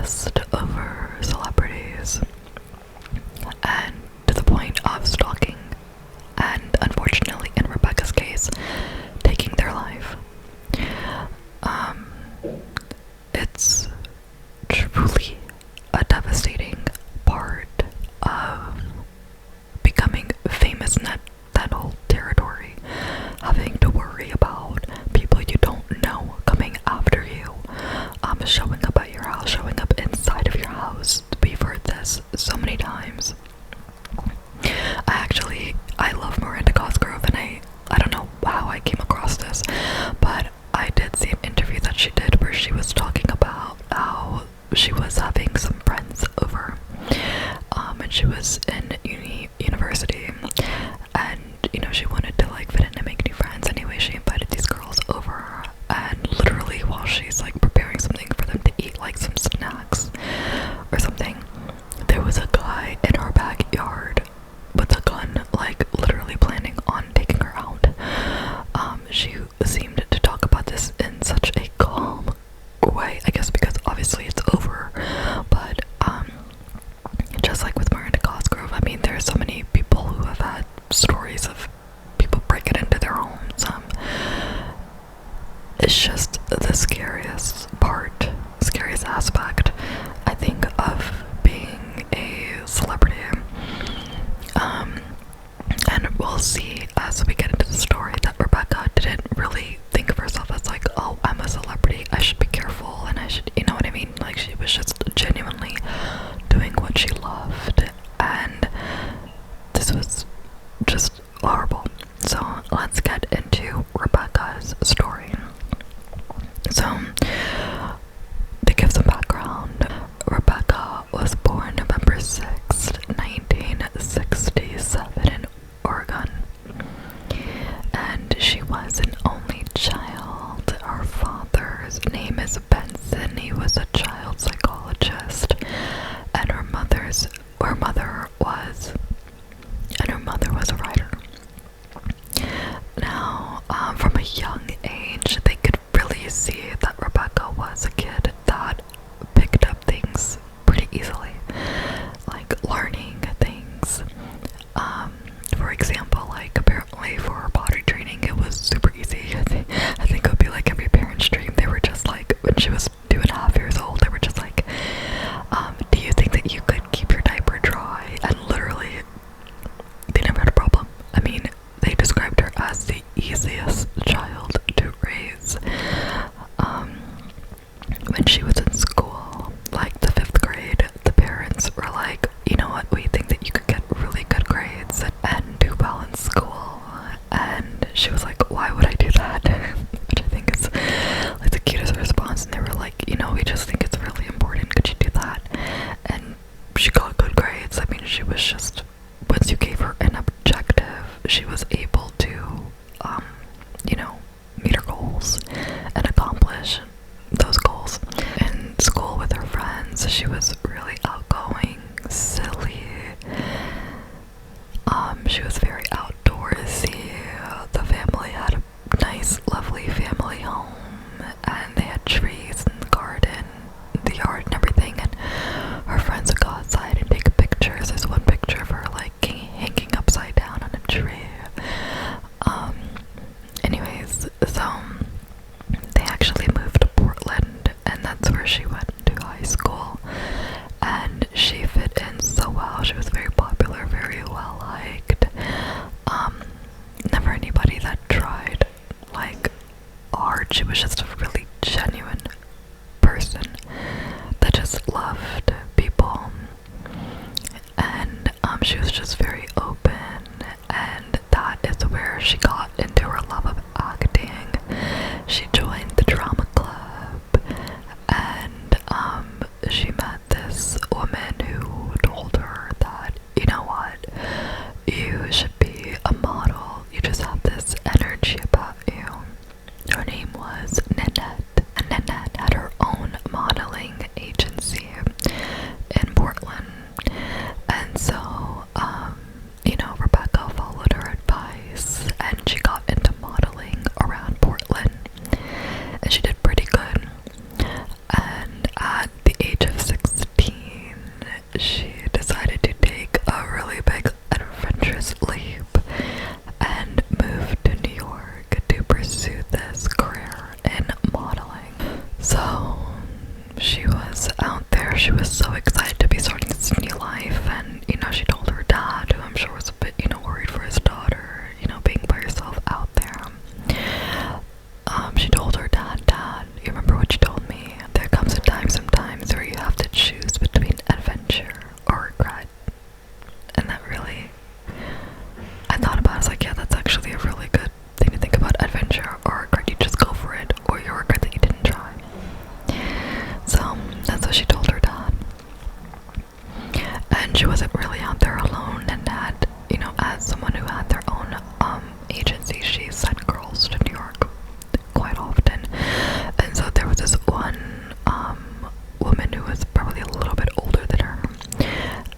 obsessed over celebrities, and to the point of stalking, and unfortunately in Rebecca's case, taking their life. It's truly a devastating part of becoming famous in that whole territory, having to worry about people you don't know coming after you, showing up at your house, showing up inside of your house. We've heard this so many times. I love Miranda Cosgrove, and I don't know how I came across this, but I did see an interview that she did where she was talking about how she was having some friends over, and she was in university, and she wanted to like fit in and make new friends. Anyway, she invited these girls over, and literally while she's like preparing something for them to eat, like some snacks or something, there was a guy in her backyard with a gun, like literally planning on taking her out. She seemed to talk about this in such a calm way, I guess because obviously it's over, but just like with Miranda Cosgrove, I mean, there are so many people who have had stories of people breaking into their homes. It's just the scariest aspect, I think, of being a celebrity. And we'll see as we get into the story that Rebecca didn't really think of herself as like, oh, I'm a celebrity, I should be careful, and I should, you know what I mean? Like, she was just genuinely doing what she loved, and this was just horrible. So let's get into Rebecca's story. So, to give some background, Rebecca was born November 6th, 1967 in Oregon, and she was an only child. Her father's name is Benson. He was a child psychologist, and her mother was a writer. Now, from a young age, they could really see that Rebecca was a kid that picked up things pretty easily, like learning things. For example, like apparently for her pottery training, it was super easy. I think it would be like every parent's dream. They were just like, when she was 2.5 years old, they were just like, do you think that you could keep your diaper dry? And literally, they never had a problem. I mean, they described her as the easiest child to raise. When she was in school, like the 5th grade, the parents were like, you know what, we think that you could get really good grades and do well in school. And she was like, why would I do that? Which I think is like the cutest response. And they were like, we just think it's really important, could you do that? And she got good grades. I mean, she was just, once you gave her an objective, she was able to, meet her goals and accomplish those goals. In school with her friends, she was really outgoing, silly. She was very outdoorsy. The family had a nice, lovely family home, and they had trees in the garden, the yard and everything, and her friends would go outside and take pictures. There's one picture of her like hanging upside down on a tree. Anyways, so they actually moved to Portland, and that's where she went to high school, and she fit in so well. She was very popular, very well liked. Never anybody that tried like hard. She was just a really genuine person that just loved people, and she was just very open, and that is where she got into her love of acting. She joined the drama club, and she met this woman who told her that, you know what, you should be a model, you just have this energy about you. Her name was Nanette. was out there. She was so excited to be starting this new life, and, you know, she told her dad, who I'm sure was a bit, you know, worried for his daughter, you know, being by herself out there. She told her dad, you remember what you told me? There comes a time sometimes where you have to choose between adventure or regret. And that really, I thought about it, I was like, yeah, that's actually a really good thing to think about. Adventure or regret, you just go for it, or you regret that you didn't try. So that's what she told her dad. And she wasn't really out there alone, and had, you know, as someone who had their own agency, she sent girls to New York quite often. And so there was this one woman who was probably a little bit older than her,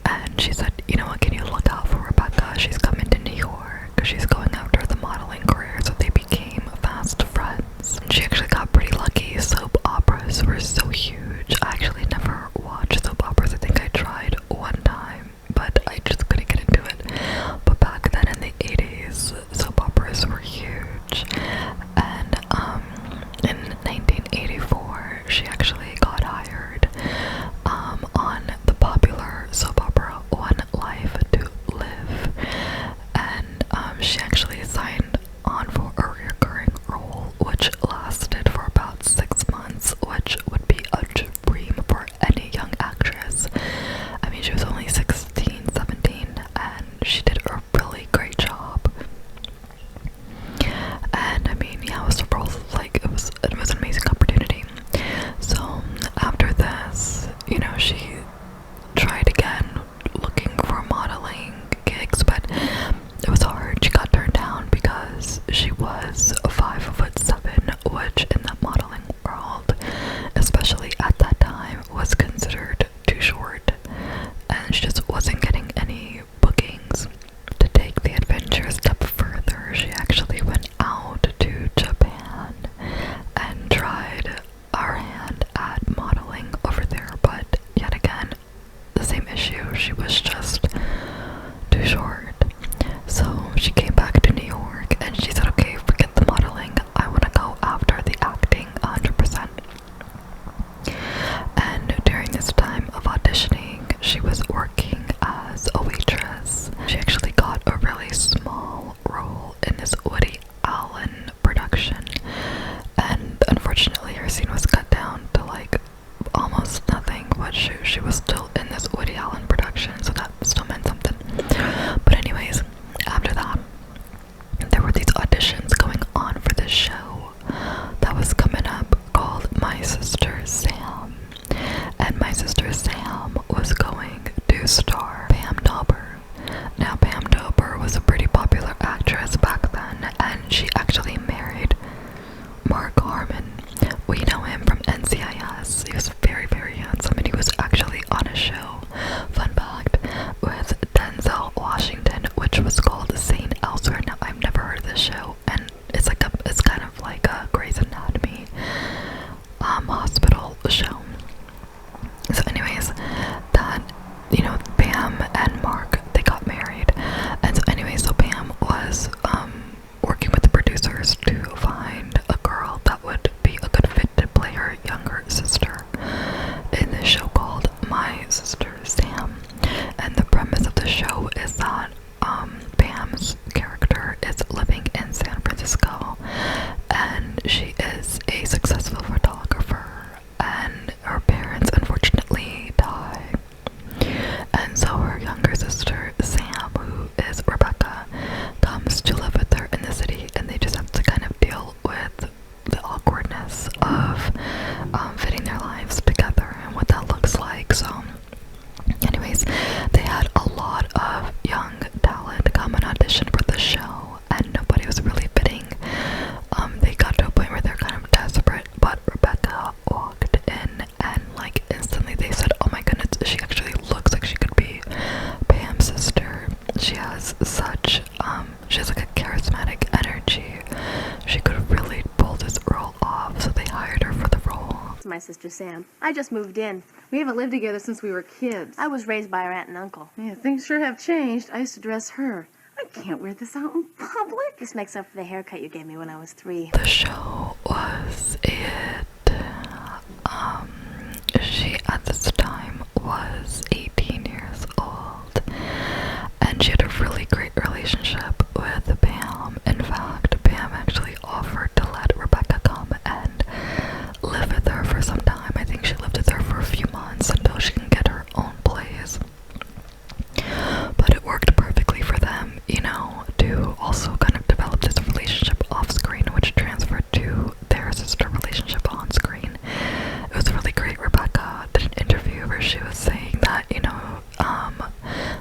and she said, you know what, can you look out for Rebecca? She's coming to New York, she's going after the modeling career. So they became fast friends. She actually got pretty lucky. Soap operas were so huge. I actually never watched soap operas. I think I tried one time, but I just couldn't get into it. But back then in the 80s, soap operas were huge. And in 1984, she actually got hired on the popular soap opera One Life to Live. And she actually signed on for a recurring role, which lasted for about 6 months, which would be a dream for any young actress. I mean, she was only 16, 17, and she did a really great job. And I mean, yeah, it was a role, like, it was an amazing opportunity. So after this, you know, she tried again looking for modeling gigs, but it was hard. She got turned down because she was 5'7", which in the modeling world, especially at that time, was considered too short, and she just wasn't getting any bookings. To take the adventure a step further, she actually went out to Japan and tried her hand at modeling over there, but yet again, the same issue. She was just too short. So she came back to New York and she said, okay, forget the modeling, I want to go after the acting 100%. And during this time of auditioning, she was working as a waitress. She actually got a really small role in this Woody Allen production, and unfortunately her scene was cut down to like almost nothing, but she was still in this Woody Allen production, so that still meant something. But anyways, after that, there were these auditions going on for this show that was coming up called My Sister Sam. And My Sister Sam was going to star Pam Dauber. Now, Pam Dauber was a pretty popular actress back then, and she actually married Mark Harmon. We know him from NCIS. He was very, very handsome, and he was actually on a show, fun fact, with Denzel Washington, which was called St. Elsewhere. Now, I've never heard of this show, and it's kind of like a Grey's Anatomy hospital show. So anyways, that, you know, Pam and Mark, they got married. And so anyways, so Pam was working with the producers to find a girl that would be a good fit to play her younger sister in this show called My Sister Sam. And the premise of the show is that Pam's character is living in San Francisco, and she is a successful photographer, and her parents unfortunately die. And so her younger sister Sam, who is Rebecca, comes to live with her in the city, and they just have to kind of deal with the awkwardness of fitting their lives together and what that looks like. So anyways, they had a lot of young talent come and audition for the show, and nobody was really fitting. They got to a point where they're kind of desperate, but Rebecca walked in, and like instantly they said, oh my goodness, she actually looks like she could be Pam's sister. She has such she has like a charismatic energy. She could really pull this role off, so they hired her for the role. It's my sister Sam. I just moved in. We haven't lived together since we were kids. I was raised by her aunt and uncle. Yeah, things sure have changed. I used to dress her. I can't wear this out in public. This makes up for the haircut you gave me when I was 3. The show was it. She relationship with Pam. In fact, Pam actually offered to let Rebecca come and live with her for some time. I think she lived with her for a few months until she can get her own place. But it worked perfectly for them, you know, to also kind of develop this relationship off screen, which transferred to their sister relationship on screen. It was really great. Rebecca did an interview where she was saying that, you know,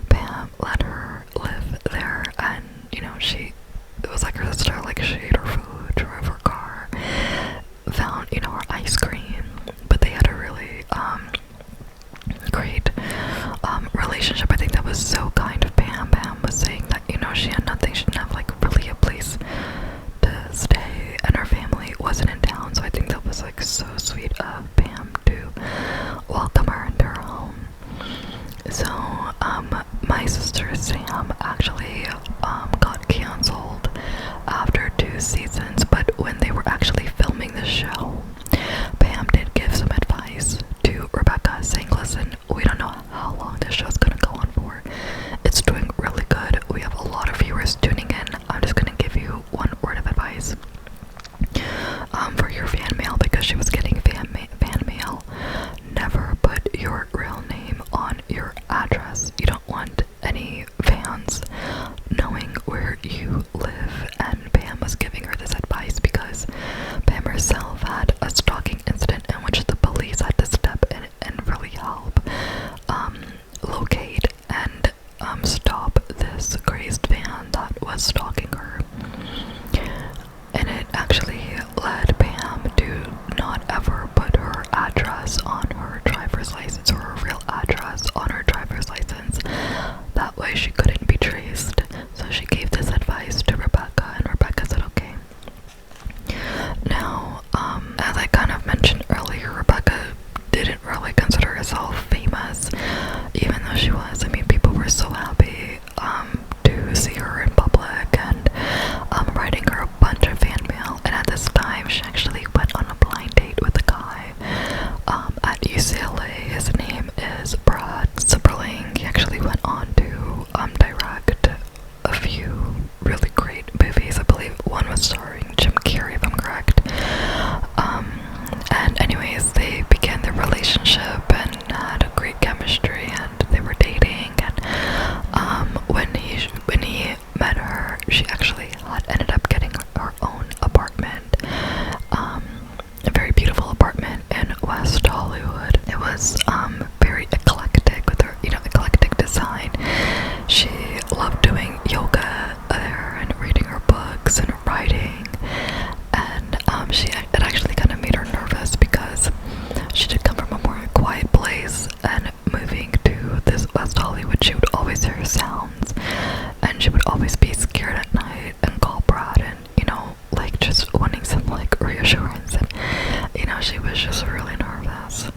Pam let her live there, and, you know, it was like her sister, like, she ate her food, drove her car, found, you know, her ice cream, but they had a really, great, relationship. I think that was so kind of Pam. Pam was saying that, you know, she had nothing, she didn't have, like, really a place to stay, and her family wasn't in town, so I think that was, like, so sweet of Pam to welcome her into her home. So, my sister Sam actually, got canceled after 2 seasons, but when they were actually filming the show, Pam did give some advice to Rebecca, saying, listen, we don't know how long this show's gonna go on for. It's doing really good. We have a lot of viewers tuning in. I'm just gonna give you one word of advice for your fan mail, because she was getting fan mail. Never put your real name on your address. You don't want any fans knowing where you live, and Pam was giving her this advice because Pam herself had a stalking incident in which the police had to step in and really help locate and stop this crazed fan that was stalking her. And it actually led Pam to not ever put her address on her driver's license, or her real address on her driver's license. That way she couldn't be traced. So she gave this advice to Rebecca, and Rebecca said okay. Now, as I kind of mentioned earlier, Rebecca didn't really consider herself famous, even though she was. I mean, people were so happy to see her in public, and writing her a bunch of fan mail. And at this time, she actually went on a blind date with a guy at UCLA. His name is Brad Sibberling. He actually went on to direct a few really great movies. I believe one was starring Jim Carrey, if I'm correct. And anyways, they began their relationship and had a great chemistry, and they were dating. And when he met her, she actually had ended up getting her own apartment, a very beautiful apartment in West Hollywood. It was very eclectic, with her, you know, eclectic design. She loved doing yoga there and reading her books and writing, and it actually kind of made her nervous because she did come from a more quiet place, and moving to this West Hollywood, she would always hear sounds, and she would always be scared at night and call Brad, and, you know, like, just wanting some, like, reassurance, and, you know, she was just really nervous.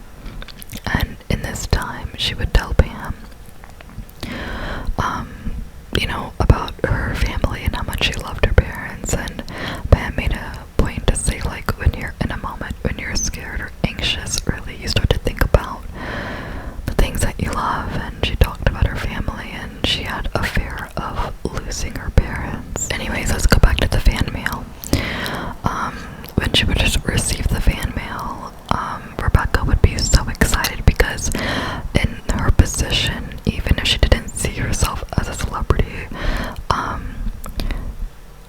And in this time, she would tell Pam, you know, about her family and how much she loved her parents, and Pam made a point to say, like, when you're in a moment when you're scared or anxious, really, you start to think about the things that you love. And she talked about her family, and she had a fear of losing her parents. Anyways, let's go back to the fan mail. When she would just receive the fan mail, Rebecca would be so excited because in her position, even if she didn't see herself as a celebrity,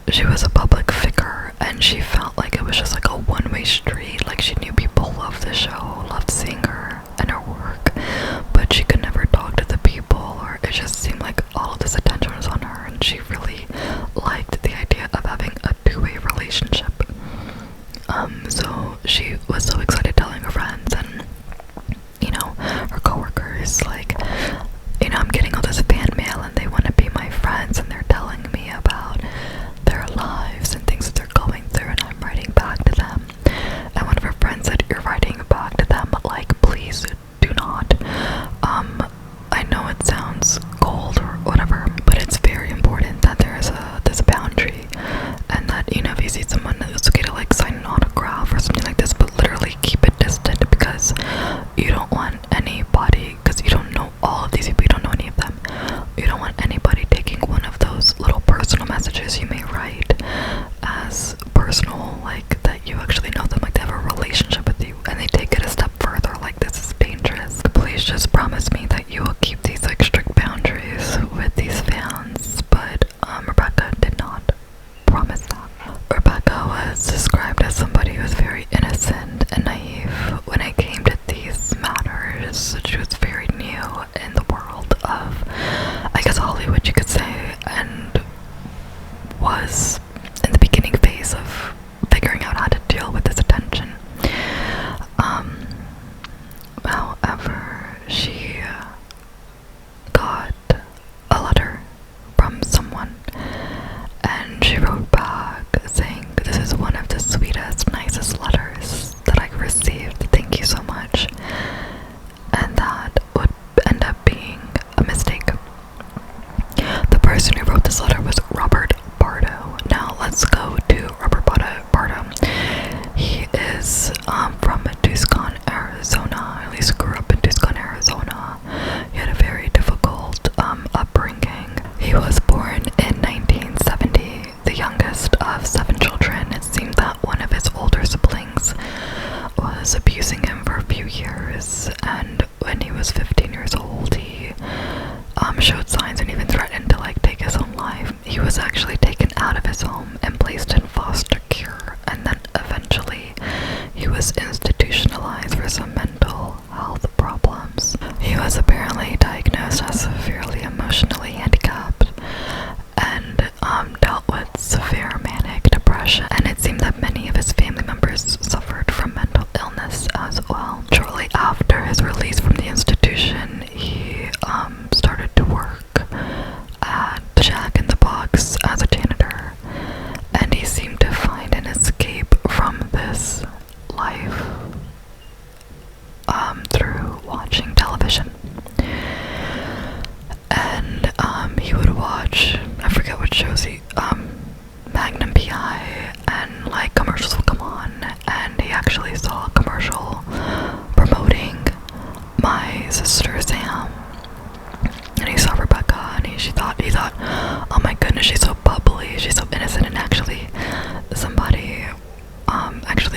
she was a public figure, and she felt like it was just like a one-way street. Like, she knew people loved the show, loved seeing her and her work, but she could never talk to the people, or it just seemed like all of this attention was on her, and she really liked the idea of having a two-way relationship. So she was so excited telling her friends and, you know, her coworkers, like, you know, I'm getting all this fan mail and they want to be my friends, and they're telling me about their lives and things that they're going through, and I'm writing back to them. And one of her friends said, you're writing back to them, but, like, please do not. I know it sounds cold or whatever, but it's very important that there's a boundary, and that, you know, if you see someone, it's okay to, like, sign an autograph or something like this, but literally keep it distant, because you don't want anybody, because you don't know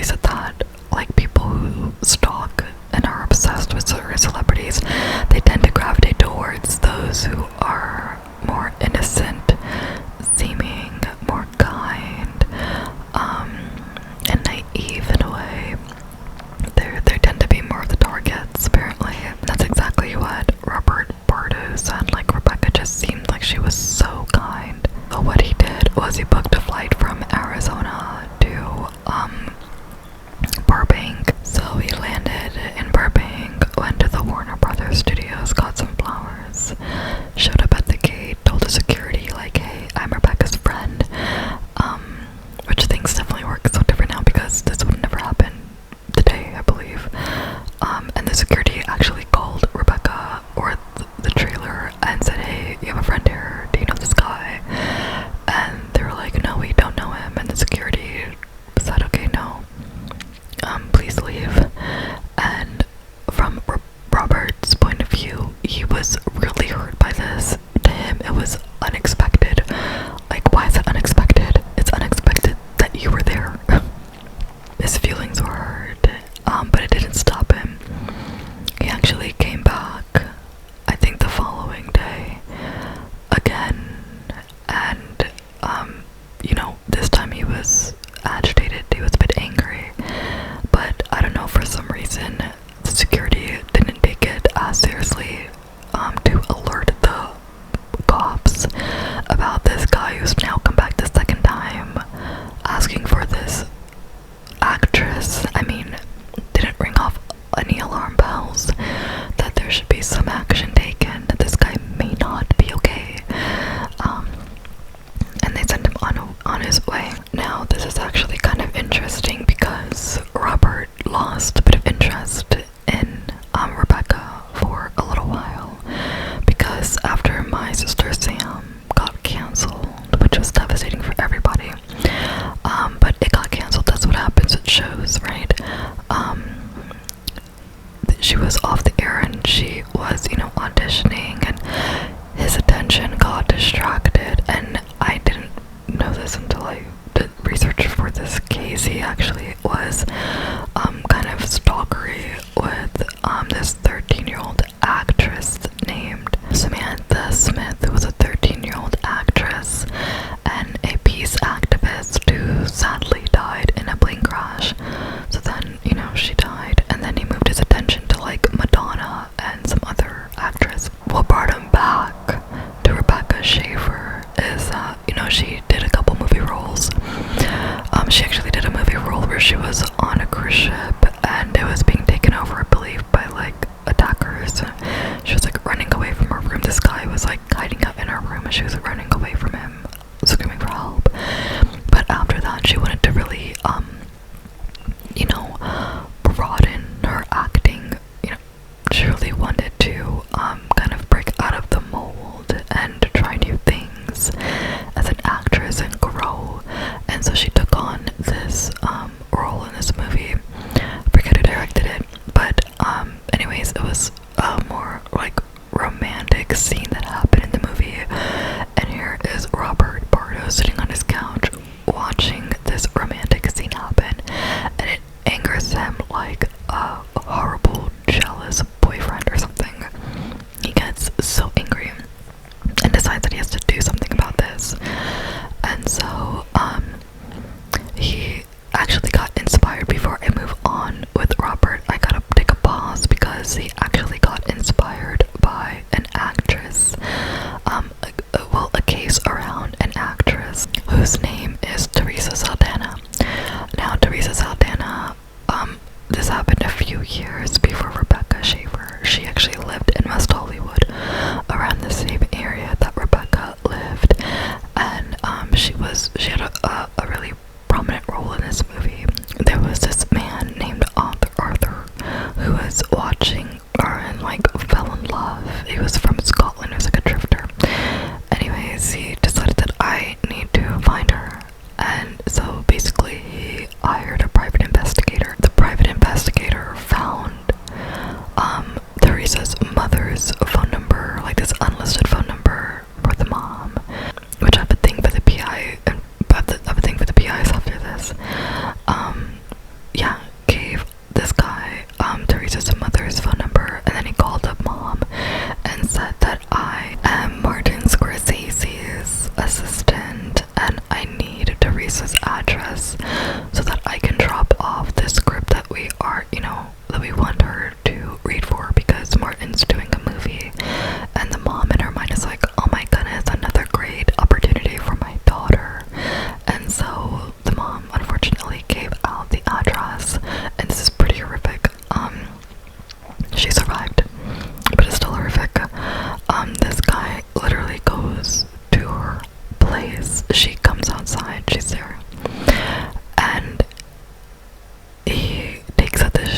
basically said that, like, people who stalk and are obsessed with certain celebrities, they tend to gravitate towards those who are more innocent seeming, more kind, and naive in a way. They tend to be more of the targets, apparently. That's exactly what Robert Bardo said. Like, Rebecca just seemed like she was so kind. But what he did was he booked a flight from Arizona to Burbank. So he landed in Burbank, went to the Warner Brothers studios, got some flowers, showed up at the gate, told the security, like, hey, I'm Rebecca's friend. Which things definitely work so different now because this would never happen today, I believe. And the security actually called Rebecca or the trailer and said, hey, you have a friend here, do you know this guy? And they were like, no, we don't know him. And the security said, okay, no, please leave. And from Robert's point of view, he was really hurt by this. To him, it was unexpected. Like, why is it unexpected? It's unexpected that you were there. His feelings were hurt, but it didn't stop him. He actually came back, I think the following day, again, and, you know, this time he was agitated, he was a bit angry, but I don't know, for some reason, the security didn't take it as seriously, to alert the cops about this guy who's now come back the second time, asking for this actress. I mean, didn't ring off any alarm bells that there should be some action taken, that this guy may not be okay. And they sent him on his way. Now, this is actually kind of interesting because Robert lost a bit of interest in Rebecca for a little while, because after My Sister Sam got cancelled, which was devastating for everybody, but it got cancelled. That's what happens with shows, right? She was off the air and she was, you know, auditioning, and his attention got distracted. And I didn't know this until I did research for this case. He actually was kind of stalkery with this 13-year-old actress named Samantha Smith, who was a 13-year-old actress and a peace activist who sadly died in a plane crash. So then, you know, she died, and then he moved his attention to, like, Madonna and some other actress. What brought him back to Rebecca Shaeffer is that, you know, she did a couple movie roles. She actually did a movie role where she was on a cruise ship and it was being taken over, I believe, by, like, attackers. She was, like, running away from her room. This guy was, like, hiding out in her room and she was running away from him, screaming for help. But after that, she wanted to really, you know, broaden her acting. You know, she really wanted to, kind of break out of the mold and try new things as an actress and grow. And so she took on this, role in this movie. I forget who directed it.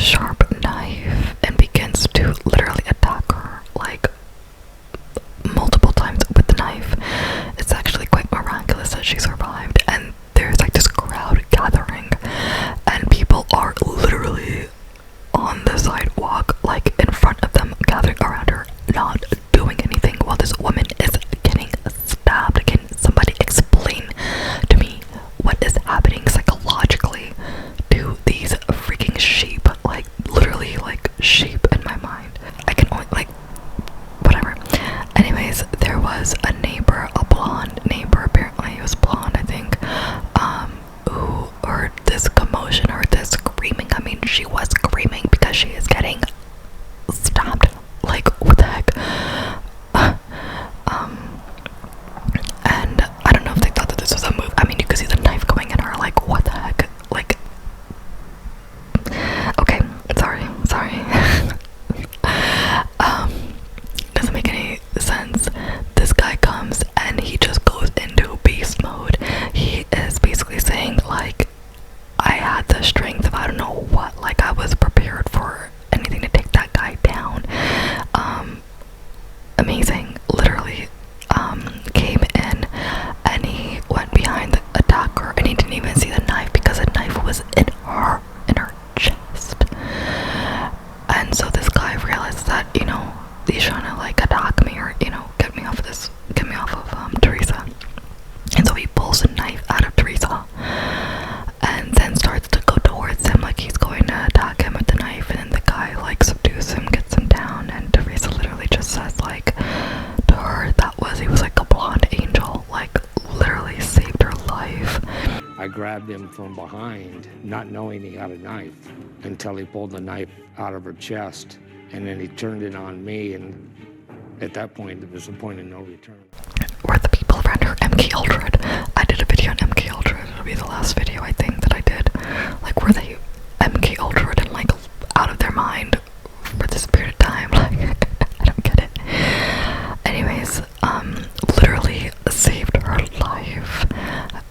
sharp knife and begins to literally attack her, like, multiple times with the knife. It's actually quite miraculous that she survived, and there's like this crowd gathering, and people are literally on the sidewalk, like in front of them, gathering around her, not doing anything, while this woman is getting stabbed. Can somebody explain to me what is happening psychologically to these freaking sheep? Like, literally, like, sheep in my mind. I can only, like, whatever. Anyways, there was a neighbor, a blonde neighbor, apparently he was blonde, I think, who heard this commotion, heard this screaming. I mean, she was screaming because she is getting stabbed. Like, what the heck? And I don't know if they thought that this was a move. I mean, you could see the knife going in her, like, what the heck? Like, okay, sorry. Doesn't make any sense. This guy comes and he just goes into beast mode. He is basically saying, like, I had the strength of I don't know what, like I was prepared for anything to take that guy down. Amazing. Literally, came in and he went behind the attacker and he didn't even see the knife because the knife was in her chest. And so this guy realized that, you know, he's trying to like attack me or, you know, get me off of Theresa. And so he pulls a knife out of Theresa and then starts to go towards him like he's going to attack him with the knife, and then the guy like subdues him, gets him down, and Theresa literally just says like to her that he was like a blonde angel, like literally saved her life. I grabbed him from behind, not knowing he had a knife, until he pulled the knife out of her chest, and then he turned it on me, and at that point there was a point of no return. Were the people around her MK Ultra'd? I did a video on MK Ultra'd. It'll be the last video I think that I did. Like, were they MK Ultra'd and like out of their mind for this period of time? Like, I don't get it. Anyways, literally saved her life,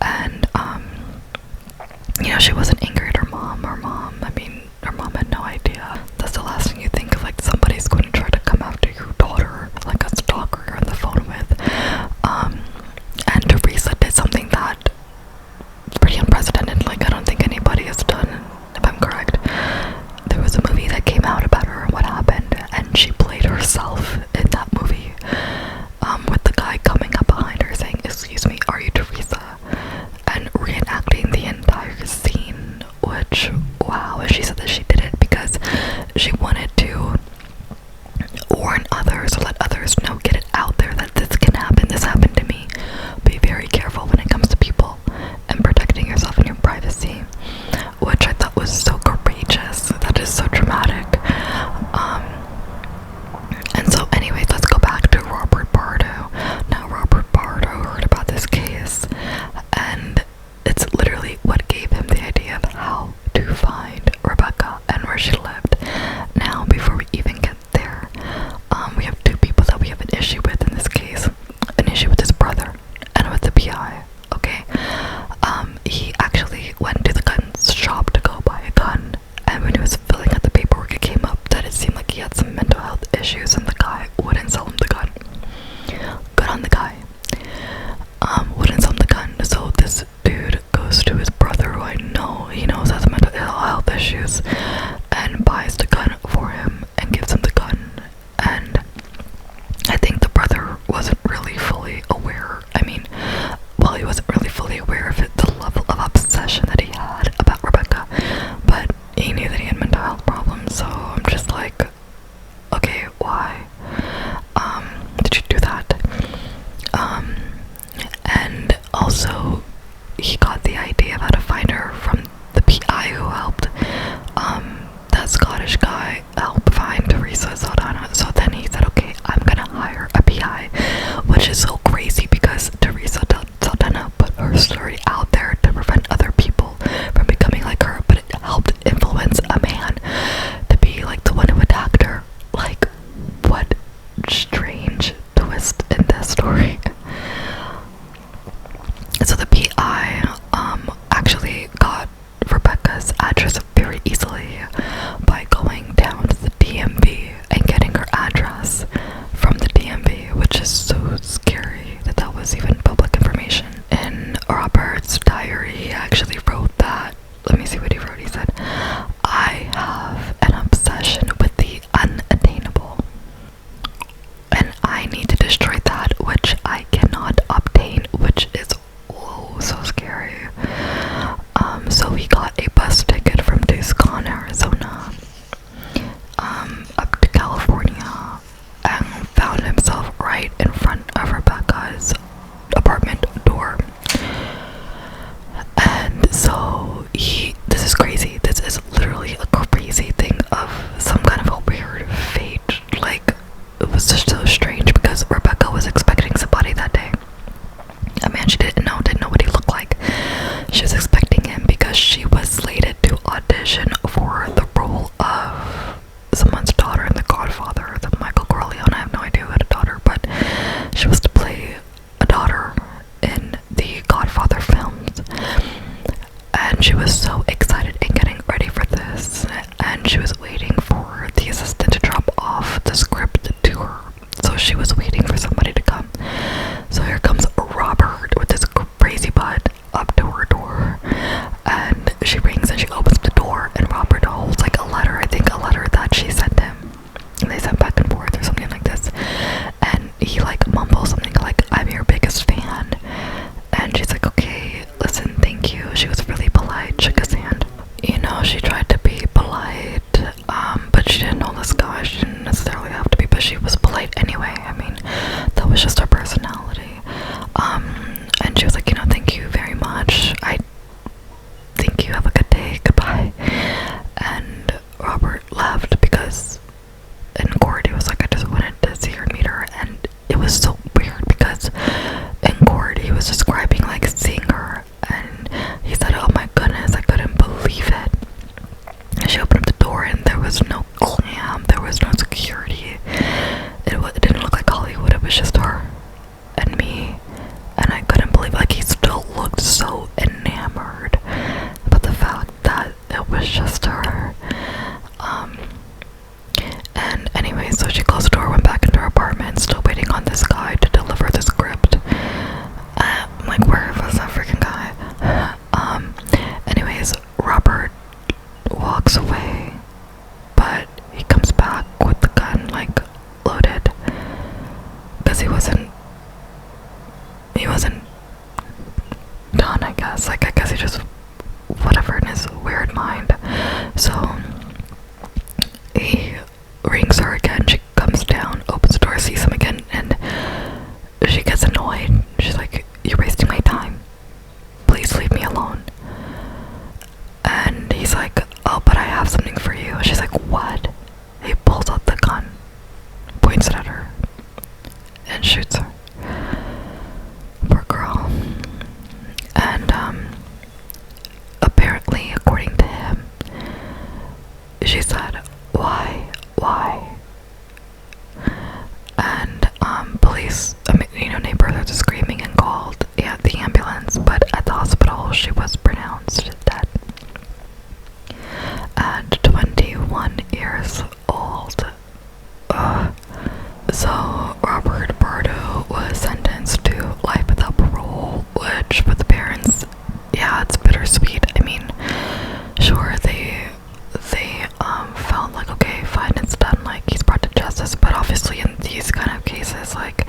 and you know, she wasn't angry at her mom. I mean, her mom had no idea. That's the last thing you think of, like somebody's going to try to come after your daughter, like a stalker you're on the phone with. And Theresa did something that is pretty unprecedented. Like, I don't think anybody has done, if I'm correct. There was a movie that came out about her and what happened, and she played herself in that movie, with the guy coming up behind her saying, "Excuse me, are you Theresa?" and reenacting the entire scene, which, wow. And she said that she did it because she wanted to warn others, or let others know, get it out there that this can happen, this happened to me. Be very careful when it comes to people and protecting yourself and your privacy, which I thought was so courageous. That is so dramatic. And so anyways, let's go back to Robert Bardo. Now Robert Bardo heard about this case, and it's literally what gave him the idea of how to find Rebecca and where she lived. Now, before we even get there, we have two people that we have an issue with in this case. An issue with his brother and with the PI, okay? He actually went to the gun shop to go buy a gun, and when he was filling out the paperwork, it came up that it seemed like he had some mental health issues, and the guy wouldn't sell him the gun. Good on the guy. Wouldn't sell him the gun. So this dude goes to his brother, who I know he knows has mental health issues, and buys the gun for him and gives him the gun. And I think the brother wasn't really fully aware. I mean, well, he wasn't really fully aware of the level of obsession that he had about Rebecca, but he knew that he had mental health problems. So I'm just like, okay, why? she tried to be polite, but she didn't know this guy. She didn't necessarily have to be, but she was polite anyway. I mean, that was just her personality. And she was like, thank you very much. I think you have a good day. Goodbye. And Robert left because in court he was like, I just wanted to see her, meet her. And it was so weird because in court he was describing like seeing her, and he said, oh my goodness, I couldn't believe it. And she opened up the door and there was no clam, there was no security. It didn't look like Hollywood, it was just her and me. And I couldn't believe, like, he still looked so enamored about the fact that it was just her. And anyway, so she closed the door, went back into her apartment, still waiting on this guy to deliver the script. I'm like, where was that freaking guy? Anyways, Robert walks away, but he comes back with the gun, like, loaded, because he wasn't done, I guess. Like, I guess he just, whatever, in his weird mind. So he rings her again. She comes down, opens the door, sees him again, and she gets annoyed. She's like, you're wasting my time, please leave me alone. And he's like, oh, but I have something for you. And she's like, what? He pulls out the gun, points it at her, and shoots her. Poor girl. And apparently, according to him, she said, why? And police, neighbors are screaming and called the ambulance, but at the hospital she was pronounced dead at 21 years old. So Robert Bardo was sentenced to life without parole, which for the parents, it's bittersweet. I mean, sure, they felt like, okay, fine, it's done, like, he's brought to justice, but obviously in these kind of cases, like,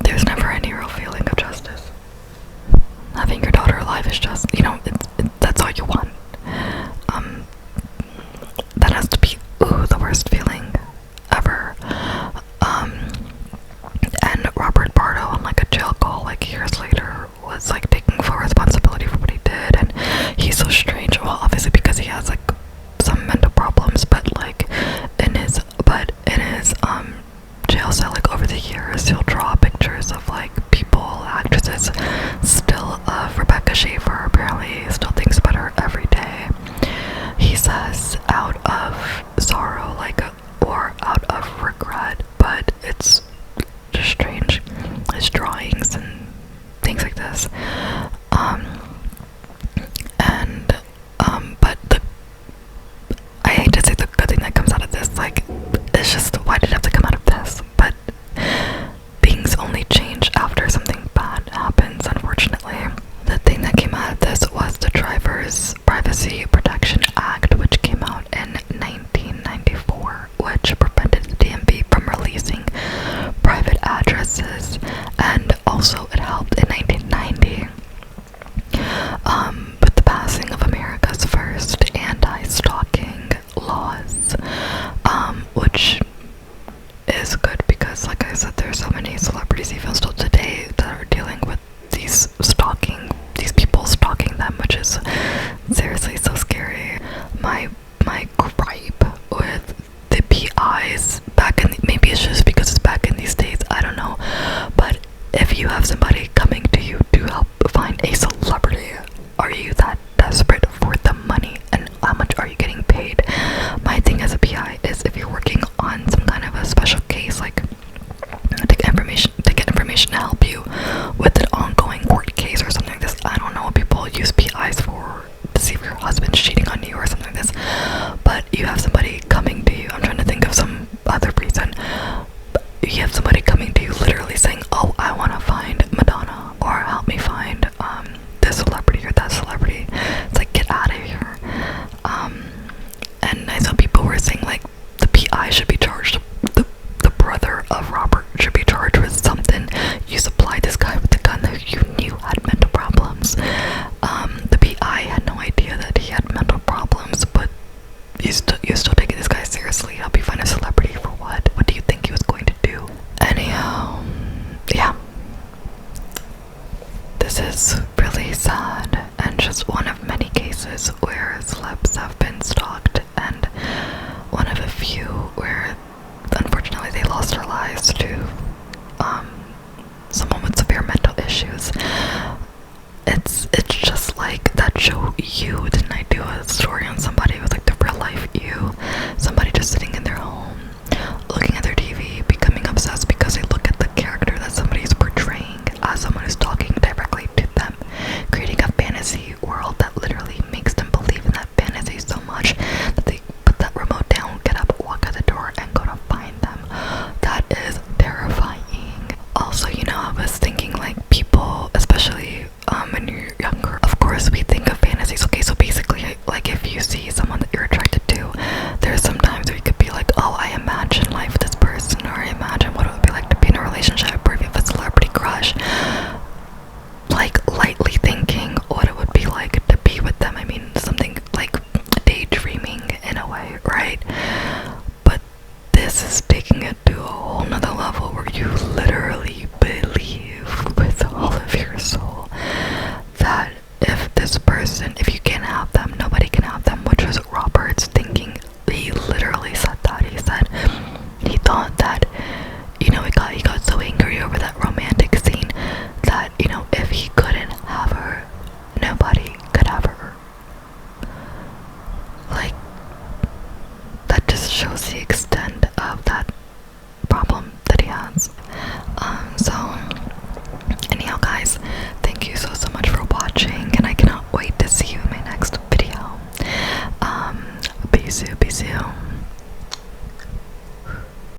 there's never any real feeling of justice. Having your daughter alive is just, that's all you want. That has to be, the worst feeling ever. And Robert Bardo, on like a jail call, like years later, was like taking full responsibility for what he did, and he's so strange. Well, obviously because he has like some mental problems, but like in his jail cell, like over the years, he'll draw pictures of like people, actresses, still of Rebecca Shaeffer. Apparently, still thinks about her every day. He says out of sorrow, or out of regret, but it's just strange. His drawings and things like this. But I hate to say the good thing that comes out of this, like, it's just, why did it have to come out of this? But things only change after something bad happens, unfortunately. The thing that came out of this was the Driver's Privacy Protection Act, which came out in 1994, which prevented the DMV from releasing private addresses, and also it helped in 1990 with the passing of America's first anti-stalking laws, which is good because, like I said, there's so many celebrities even still today that are dealing with these people stalking them, which is seriously so scary. My gripe with the PIs back in maybe it's just because it's back in these days, I don't know, but if you have somebody coming to you to help find a celebrity, are you that desperate for the money, and how much are you getting paid? My thing as a PI is, if you're working on some kind of a special case, like to get information to help you with an ongoing court case or something like this. I don't know what people use PIs for, to see if your husband's cheating on you or something like this, but you have somebody coming to you. I'm trying to think of some other reason. You have somebody coming to you literally saying, oh, I want to find Madonna, or help me find this celebrity or that celebrity. It's like, get out of here. And I saw people were saying like the PI should be charged, the brother of Robert should be charged with something. You supplied this guy with the gun that you knew had mental problems. The PI had no idea that he had mental problems, right? But this is taking it to a